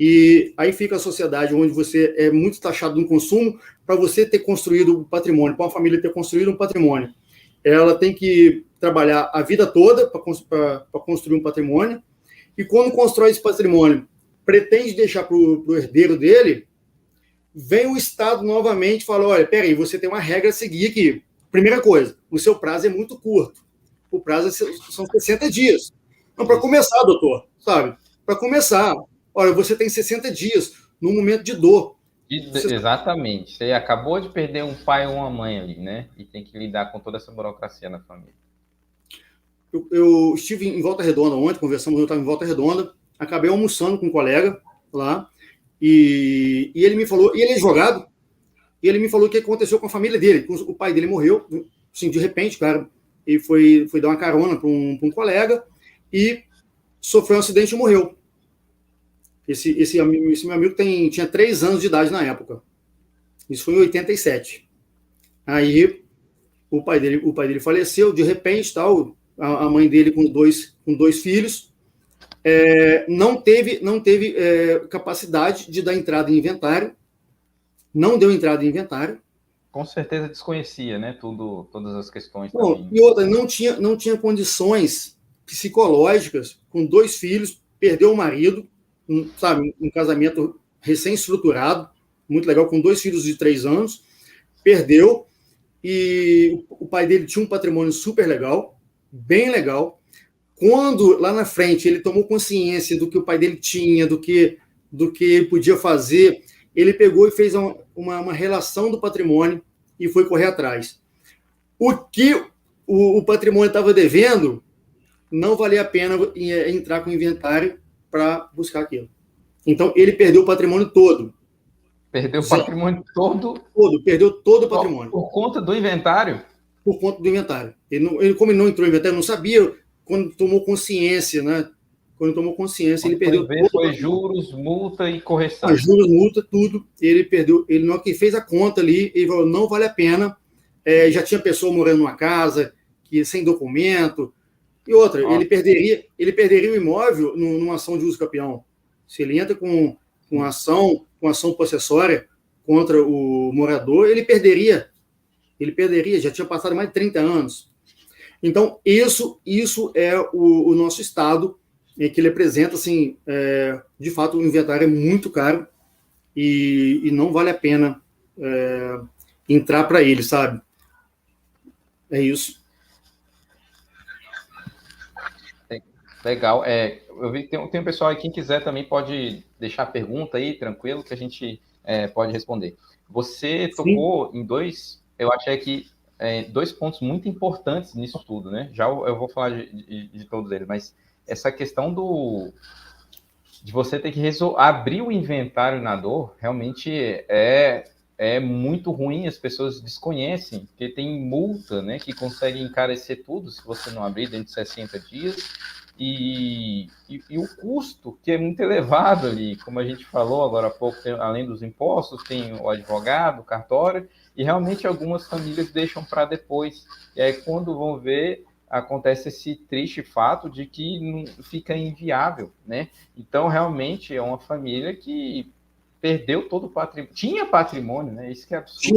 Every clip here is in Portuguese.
E aí fica a sociedade onde você é muito taxado no consumo. Para você ter construído um patrimônio, para uma família ter construído um patrimônio, ela tem que trabalhar a vida toda para construir um patrimônio, e quando constrói esse patrimônio, pretende deixar para o herdeiro dele, vem o Estado novamente e fala, olha, peraí, você tem uma regra a seguir aqui. Primeira coisa, o seu prazo é muito curto. O prazo são 60 dias. Então, para começar, doutor, sabe? Para começar, olha, você tem 60 dias num momento de dor. Exatamente. Você acabou de perder um pai ou uma mãe ali, né? E tem que lidar com toda essa burocracia na família. Eu estive em Volta Redonda ontem, conversamos, eu estava em Volta Redonda, acabei almoçando com um colega lá, e ele me falou, e ele é advogado, e ele me falou o que aconteceu com a família dele. O pai dele morreu, assim, de repente, claro, e foi dar uma carona para um colega, e sofreu um acidente e morreu. Esse meu amigo tinha 3 anos de idade na época. Isso foi em 87. Aí o pai dele faleceu, de repente, tal, a mãe dele com dois filhos, não teve capacidade de dar entrada em inventário, não deu entrada em inventário. Com certeza desconhecia, né, todas as questões. Bom, também. E outra, não tinha condições psicológicas, com 2 filhos, perdeu o marido, sabe, um casamento recém-estruturado, muito legal, com 2 filhos de 3 anos, perdeu, e o pai dele tinha um patrimônio super legal, bem legal. Quando, lá na frente, ele tomou consciência do que o pai dele tinha, do que ele podia fazer, ele pegou e fez uma relação do patrimônio e foi correr atrás. O que o patrimônio estava devendo, não valia a pena entrar com o inventário para buscar aquilo. Então, ele perdeu o patrimônio todo. Perdeu o patrimônio todo? Perdeu todo o patrimônio. Por conta do inventário? Por conta do inventário. Como ele não entrou no inventário, não sabia, quando tomou consciência, né? Quando tomou consciência, ele perdeu todo. Foi juros, multa e correção. Juros, multa, tudo. Ele perdeu. Ele não fez a conta ali, ele falou, não vale a pena. Já tinha pessoa morando numa casa, sem documento. E outra, ele perderia o imóvel numa ação de uso capião. Se ele entra com ação possessória contra o morador, ele perderia, já tinha passado mais de 30 anos. Então, isso é o nosso Estado, que ele apresenta, assim, de fato, o inventário é muito caro e não vale a pena entrar para ele, sabe? É isso. Legal. Eu vi que tem um pessoal aí, quem quiser também pode deixar pergunta aí, tranquilo, que a gente pode responder. Você tocou em eu achei que 2 pontos muito importantes nisso tudo, né? Já eu vou falar de todos eles, mas essa questão de você ter que abrir o inventário na dor, realmente é muito ruim, as pessoas desconhecem, porque tem multa, né, que consegue encarecer tudo se você não abrir dentro de 60 dias, e o custo, que é muito elevado ali, como a gente falou agora há pouco, além dos impostos, tem o advogado, o cartório, e realmente algumas famílias deixam para depois, e aí quando vão ver, acontece esse triste fato de que não fica inviável, né? Então, realmente, é uma família que perdeu todo o patrimônio. Tinha patrimônio, né? Isso que é absurdo.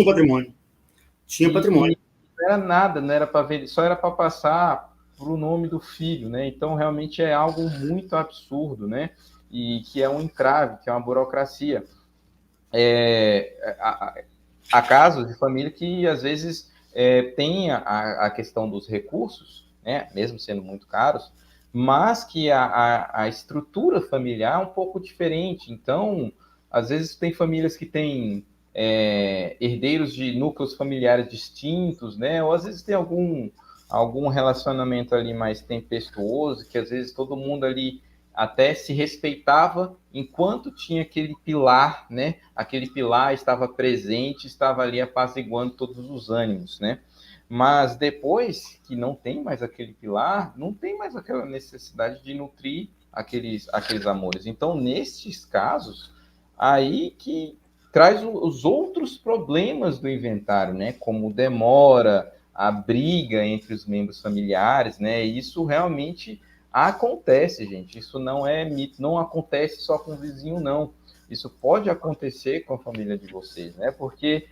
Tinha patrimônio. Não era nada, não era para vender, só era para passar para o nome do filho, né? Então, realmente é algo muito absurdo, né? E que é um entrave, que é uma burocracia. Há casos de família que, às vezes, tem a questão dos recursos, né? Mesmo sendo muito caros, mas que a estrutura familiar é um pouco diferente. Então, às vezes tem famílias que têm herdeiros de núcleos familiares distintos, né? Ou às vezes tem algum relacionamento ali mais tempestuoso, que às vezes todo mundo ali até se respeitava enquanto tinha aquele pilar, né? Aquele pilar estava presente, estava ali apaziguando todos os ânimos, né? Mas depois que não tem mais aquele pilar, não tem mais aquela necessidade de nutrir aqueles amores. Então, nesses casos, aí que traz os outros problemas do inventário, né? Como demora, a briga entre os membros familiares, né? Isso realmente Acontece, gente. Isso não é mito, não acontece só com o vizinho, não. Isso pode acontecer com a família de vocês, né? Porque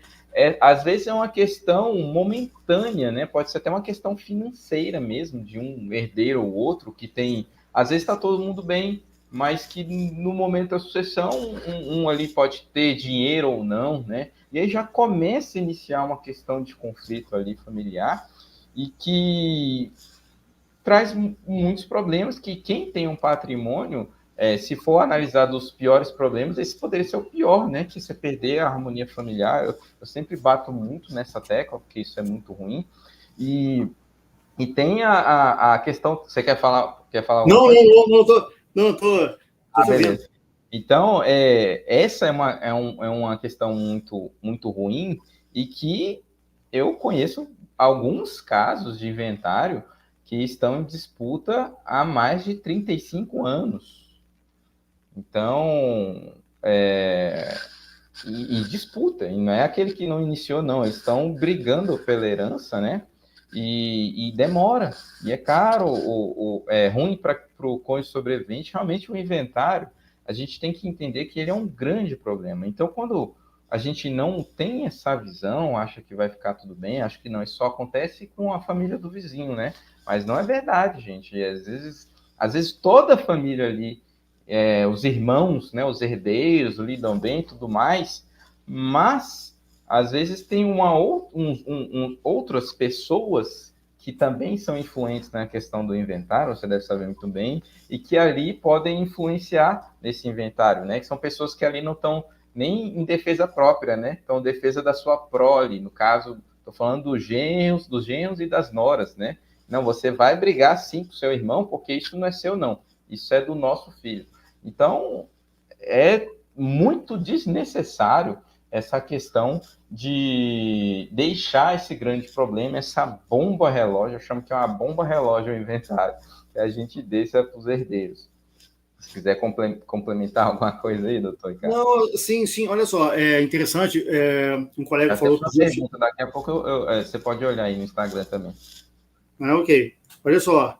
às vezes é uma questão momentânea, né? Pode ser até uma questão financeira mesmo, de um herdeiro ou outro que tem. Às vezes está todo mundo bem, mas que no momento da sucessão, um ali pode ter dinheiro ou não, né? E aí já começa a iniciar uma questão de conflito ali familiar e que traz muitos problemas que quem tem um patrimônio, se for analisar os piores problemas, esse poderia ser o pior, né? Que você perder a harmonia familiar. Eu sempre bato muito nessa tecla, porque isso é muito ruim. E tem a questão... Você quer falar Não, tô beleza. Então, essa é uma questão muito, muito ruim e que eu conheço alguns casos de inventário que estão em disputa há mais de 35 anos. Então, e disputa, e não é aquele que não iniciou, não. Eles estão brigando pela herança, né? E demora, e é caro, é ruim para o cônjuge sobrevivente. Realmente, o inventário, a gente tem que entender que ele é um grande problema. Então, quando a gente não tem essa visão, acha que vai ficar tudo bem, acho que não, isso só acontece com a família do vizinho, né? Mas não é verdade, gente. E às vezes toda a família ali, os irmãos, né, os herdeiros lidam bem e tudo mais, mas às vezes tem outras pessoas que também são influentes na questão do inventário, você deve saber muito bem, e que ali podem influenciar nesse inventário, né? Que são pessoas que ali não estão nem em defesa própria, né? Estão em defesa da sua prole. No caso, estou falando dos genros e das noras, né? Não, você vai brigar sim com seu irmão, porque isso não é seu, não. Isso é do nosso filho. Então, é muito desnecessário essa questão de deixar esse grande problema, essa bomba relógio, eu chamo que é uma bomba relógio o inventário, que a gente deixa para os herdeiros. Se quiser complementar alguma coisa aí, doutor Ricardo. Não, sim, olha só, é interessante, um colega falou... Pergunta, daqui a pouco você pode olhar aí no Instagram também. Ok, olha só,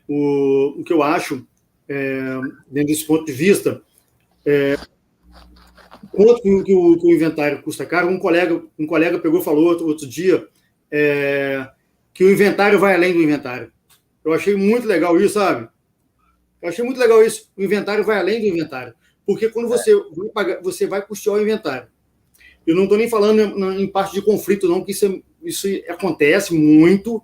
o que eu acho, dentro desse ponto de vista, quanto que o inventário custa caro, um colega pegou e falou outro dia que o inventário vai além do inventário. Eu achei muito legal isso, sabe? O inventário vai além do inventário. Porque quando você vai custear o inventário. Eu não estou nem falando em parte de conflito, não, que isso acontece muito,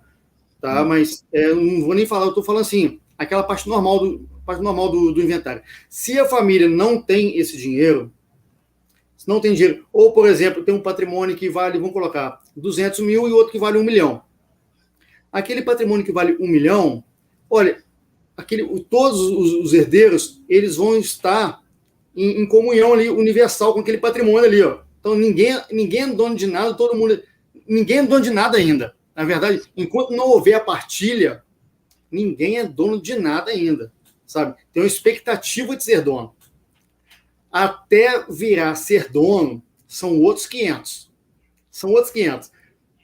tá? Mas não vou nem falar, eu estou falando assim, aquela parte normal do inventário. Se a família não tem esse dinheiro, ou, por exemplo, tem um patrimônio que vale, vamos colocar, 200 mil e outro que vale 1 milhão. Aquele patrimônio que vale 1 milhão, olha, todos os herdeiros, eles vão estar em comunhão ali, universal com aquele patrimônio ali, ó. Então, ninguém é dono de nada, ninguém é dono de nada ainda. Na verdade, enquanto não houver a partilha, ninguém é dono de nada ainda, sabe? Tem uma expectativa de ser dono. Até virar ser dono, são outros 500.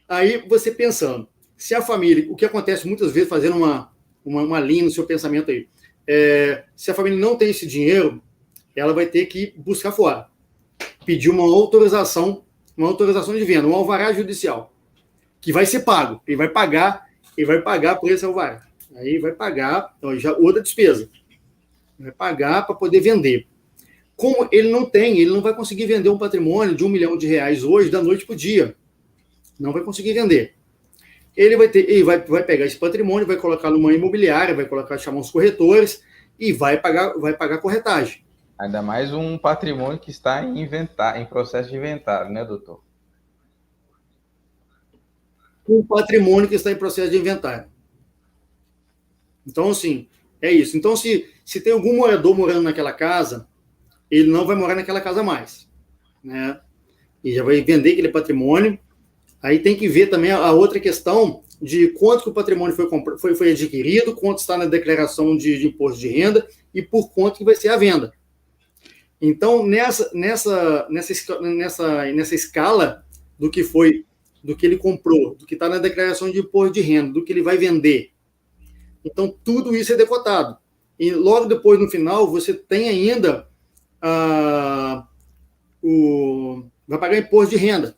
Aí, você pensando, se a família, o que acontece muitas vezes, fazendo uma linha no seu pensamento aí, se a família não tem esse dinheiro, ela vai ter que buscar fora. Pedir uma autorização de venda, um alvará judicial, que vai ser pago. Ele vai pagar por esse alvará. Aí vai pagar, então, já outra despesa. Vai pagar para poder vender. Como ele não vai conseguir vender um patrimônio de R$1 milhão hoje, da noite para o dia. Não vai conseguir vender. Ele vai pegar esse patrimônio, vai colocar numa imobiliária, chamar uns corretores e vai pagar corretagem. Ainda mais um patrimônio que está em processo de inventário, né, doutor? Um patrimônio que está em processo de inventário. Então, assim, é isso. Então, se tem algum morador morando naquela casa, ele não vai morar naquela casa mais, né? E já vai vender aquele patrimônio. Aí tem que ver também a outra questão de quanto que o patrimônio foi adquirido, quanto está na declaração de imposto de renda e por quanto que vai ser a venda. Então, nessa escala do que foi do que ele comprou, do que está na declaração de imposto de renda, do que ele vai vender. Então, tudo isso é decotado. E logo depois, no final, você tem ainda vai pagar imposto de renda.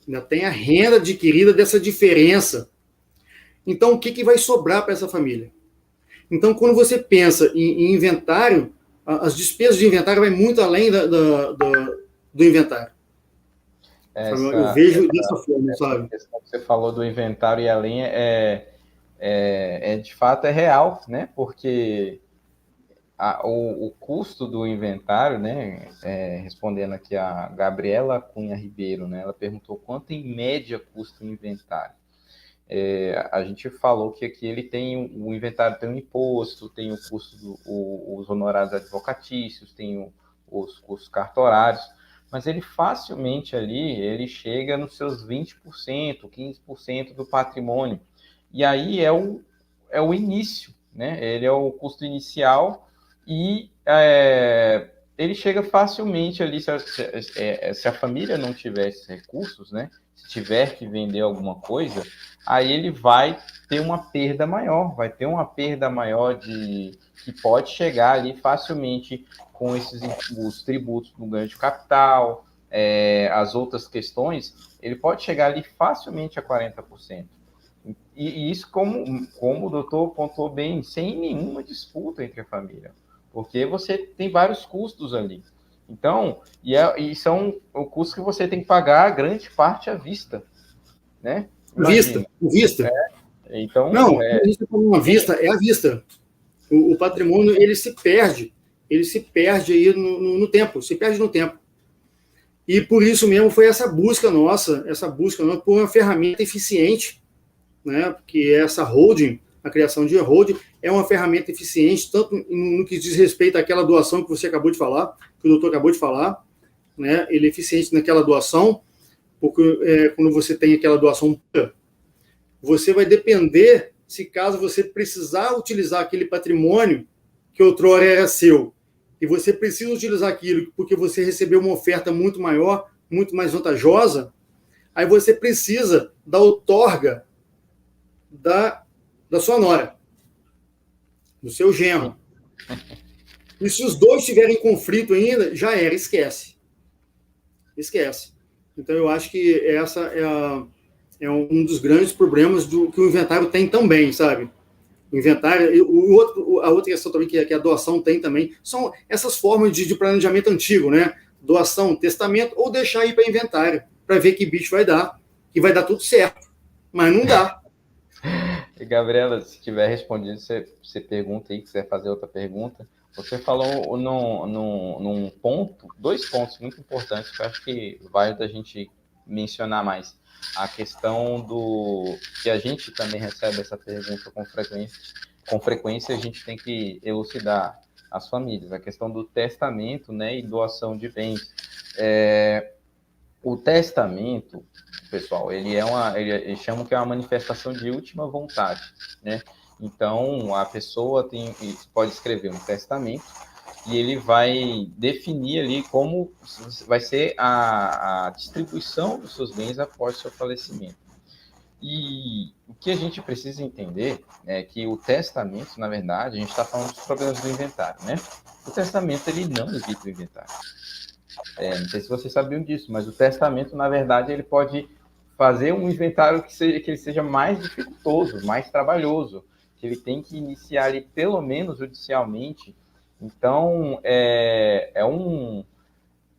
Ainda tem a renda adquirida dessa diferença. Então, o que vai sobrar para essa família? Então, quando você pensa em inventário, as despesas de inventário vai muito além do inventário. Eu vejo dessa forma, sabe? Questão que você falou do inventário e além de fato é real, né? Porque o custo do inventário, né? Respondendo aqui a Gabriela Cunha Ribeiro, né? Ela perguntou quanto em média custa o inventário. A gente falou que aqui ele tem o inventário, tem o imposto, tem o custo os honorários advocatícios, tem os custos cartorários, mas ele facilmente ali, ele chega nos seus 20%, 15% do patrimônio. E aí é o início, né? Ele é o custo inicial e ele chega facilmente ali, se a família não tiver esses recursos, né? Se tiver que vender alguma coisa, aí ele vai ter uma perda maior, que pode chegar ali facilmente com os tributos no ganho de capital, as outras questões, ele pode chegar ali facilmente a 40%. E isso, como o doutor pontuou bem, sem nenhuma disputa entre a família, porque você tem vários custos ali. Então, e são o custo que você tem que pagar grande parte à vista, né? Vista. Então, não, a gente está falando uma vista, é a vista. O patrimônio, ele se perde aí no tempo, se perde no tempo. E por isso mesmo foi essa busca nossa por uma ferramenta eficiente, né? Porque essa holding, a criação de holding, é uma ferramenta eficiente, tanto no que diz respeito àquela doação que você acabou de falar, que o doutor acabou de falar, né? Ele é eficiente naquela doação, porque quando você tem aquela doação, você vai depender, se caso você precisar utilizar aquele patrimônio que outrora era seu, e você precisa utilizar aquilo porque você recebeu uma oferta muito maior, muito mais vantajosa, aí você precisa da outorga da sua nora, do seu genro. E se os dois tiverem conflito ainda, já era, esquece. Então, eu acho que essa é um dos grandes problemas que o inventário tem também, sabe? O inventário, a outra questão também que a doação tem também, são essas formas de planejamento antigo, né? Doação, testamento, ou deixar ir para inventário, para ver que bicho vai dar, que vai dar tudo certo. Mas não dá. Gabriela, se tiver respondido, você pergunta aí, quiser fazer outra pergunta. Você falou num ponto, 2 pontos muito importantes que eu acho que vale da gente mencionar mais. A questão que a gente também recebe essa pergunta com frequência a gente tem que elucidar as famílias, a questão do testamento, né, e doação de bens. O testamento, pessoal, eles chamam que é uma manifestação de última vontade, né? Então, a pessoa pode escrever um testamento e ele vai definir ali como vai ser a distribuição dos seus bens após seu falecimento. E o que a gente precisa entender é que o testamento, na verdade, a gente está falando dos problemas do inventário, né? O testamento, ele não evita o inventário. Não sei se vocês sabiam disso, mas o testamento, na verdade, ele pode fazer um inventário que ele seja mais dificultoso, mais trabalhoso, que ele tem que iniciar ali, pelo menos judicialmente. Então,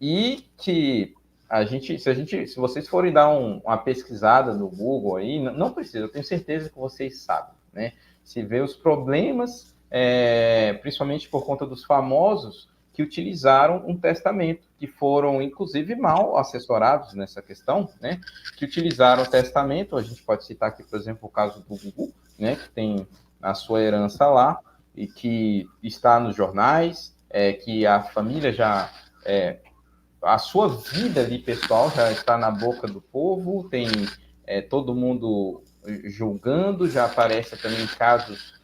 E que se vocês forem dar uma pesquisada no Google aí, não precisa, eu tenho certeza que vocês sabem, né? Se vê os problemas, principalmente por conta dos famosos que utilizaram um testamento, que foram, inclusive, mal assessorados nessa questão, né? Que utilizaram o testamento, a gente pode citar aqui, por exemplo, o caso do Gugu, né? Que tem a sua herança lá, e que está nos jornais, que a família já... a sua vida ali, pessoal, já está na boca do povo, tem todo mundo julgando, já aparece também casos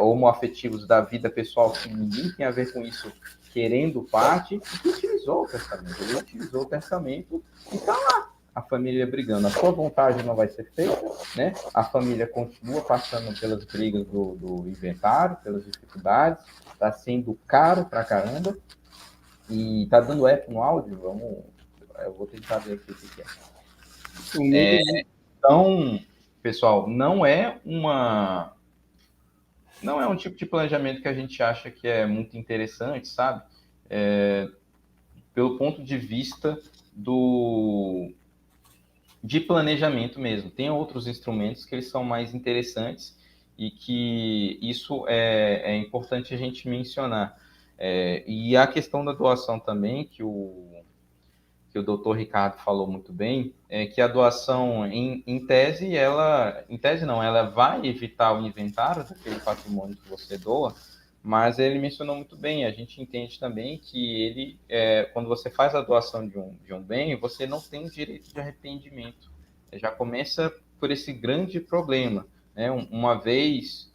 homoafetivos da vida pessoal que ninguém tem a ver com isso, querendo parte, e utilizou o testamento. Ele utilizou o testamento e está lá. a família brigando. A sua vontade não vai ser feita, né? A família continua passando pelas brigas do inventário, pelas dificuldades, está sendo caro pra caramba, e tá dando eco no áudio. Eu vou tentar ver aqui o que é. Então, pessoal, não é um tipo de planejamento que a gente acha que é muito interessante, sabe? Pelo ponto de vista de planejamento mesmo. Tem outros instrumentos que eles são mais interessantes e que isso é importante a gente mencionar. E a questão da doação também, que o doutor Ricardo falou muito bem, é que a doação, em tese, ela vai evitar o inventário daquele patrimônio que você doa, mas ele mencionou muito bem, a gente entende também que quando você faz a doação de um bem, você não tem direito de arrependimento. Já começa por esse grande problema, né? Uma vez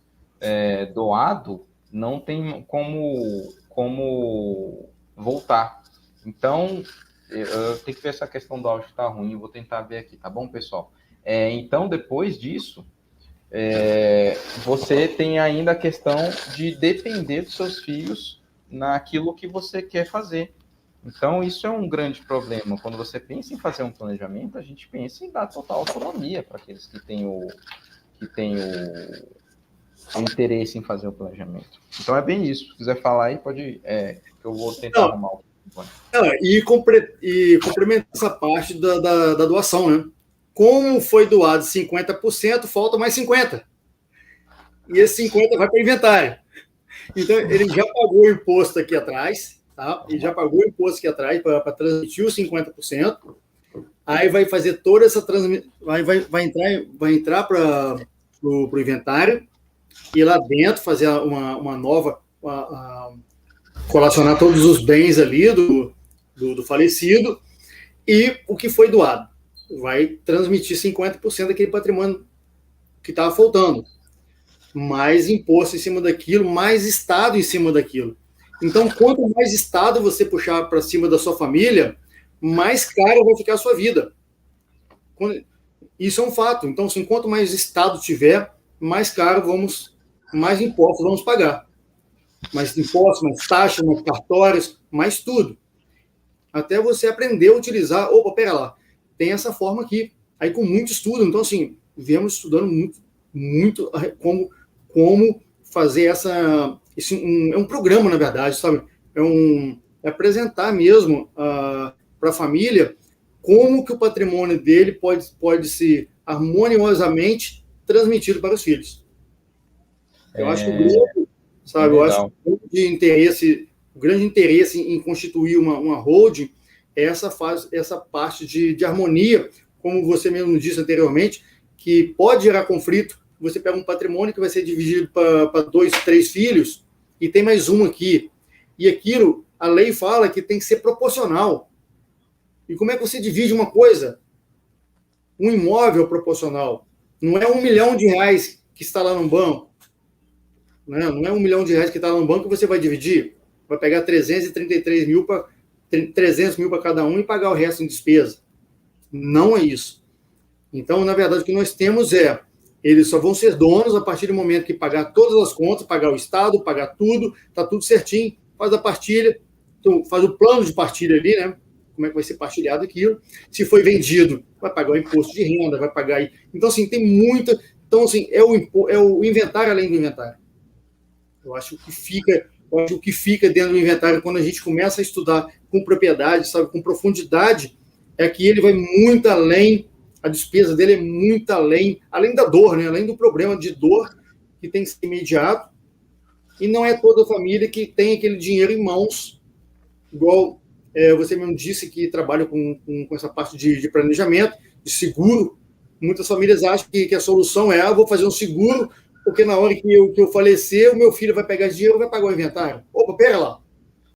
doado, não tem como voltar. Então, eu tenho que ver essa questão do áudio está ruim, eu vou tentar ver aqui, tá bom, pessoal? Então, depois disso, você tem ainda a questão de depender dos seus filhos naquilo que você quer fazer. Então, isso é um grande problema. Quando você pensa em fazer um planejamento, a gente pensa em dar total autonomia para aqueles que têm o interesse em fazer o planejamento. Então, é bem isso. Se quiser falar aí, pode... eu vou tentar arrumar o... E complementa essa parte da doação, né? Como foi doado 50%, falta mais 50%. E esse 50% vai para o inventário. Então, ele já pagou o imposto aqui atrás, tá? Ele já pagou o imposto aqui atrás para transmitir os 50%. Aí vai fazer toda essa transmissão, vai entrar para o inventário e lá dentro fazer uma nova... colacionar todos os bens ali do falecido e o que foi doado. Vai transmitir 50% daquele patrimônio que estava faltando. Mais imposto em cima daquilo, mais Estado em cima daquilo. Então, quanto mais Estado você puxar para cima da sua família, mais caro vai ficar a sua vida. Isso é um fato. Então, assim, quanto mais Estado tiver, mais caro mais impostos vamos pagar. Mais impostos, mais taxas, mais cartórios, mais tudo. Até você aprender a utilizar... Opa, pera lá. Tem essa forma aqui. Aí com muito estudo. Então, assim, viemos estudando muito como fazer essa... é um programa, na verdade, sabe? É apresentar mesmo para a família como que o patrimônio dele pode ser harmoniosamente transmitido para os filhos. Eu acho que o grupo... Sabe, eu acho que o grande interesse em constituir uma holding é essa parte de harmonia, como você mesmo disse anteriormente, que pode gerar conflito. Você pega um patrimônio que vai ser dividido para 2, 3 filhos e tem mais um aqui. E aquilo, a lei fala que tem que ser proporcional. E como é que você divide uma coisa? Um imóvel proporcional. Não é R$1 milhão que está lá no banco. Não é R$1 milhão que está no banco que você vai dividir. Vai pegar 333 mil 300 mil para cada um e pagar o resto em despesa. Não é isso. Então, na verdade, o que nós temos eles só vão ser donos a partir do momento que pagar todas as contas, pagar o Estado, pagar tudo, está tudo certinho, faz a partilha, então, faz o plano de partilha ali, né? Como é que vai ser partilhado aquilo. Se foi vendido, vai pagar o imposto de renda, vai pagar... Então, assim, tem muita... Então, assim, é o inventário além do inventário. Eu acho que fica dentro do inventário, quando a gente começa a estudar com propriedade, sabe, com profundidade, é que ele vai muito além, a despesa dele é muito além da dor, né? Além do problema de dor que tem que ser imediato, e não é toda a família que tem aquele dinheiro em mãos, igual você mesmo disse que trabalha com essa parte de planejamento, de seguro. Muitas famílias acham que a solução é, vou fazer um seguro, porque na hora que eu falecer, o meu filho vai pegar esse dinheiro e vai pagar o inventário. Opa, pera lá.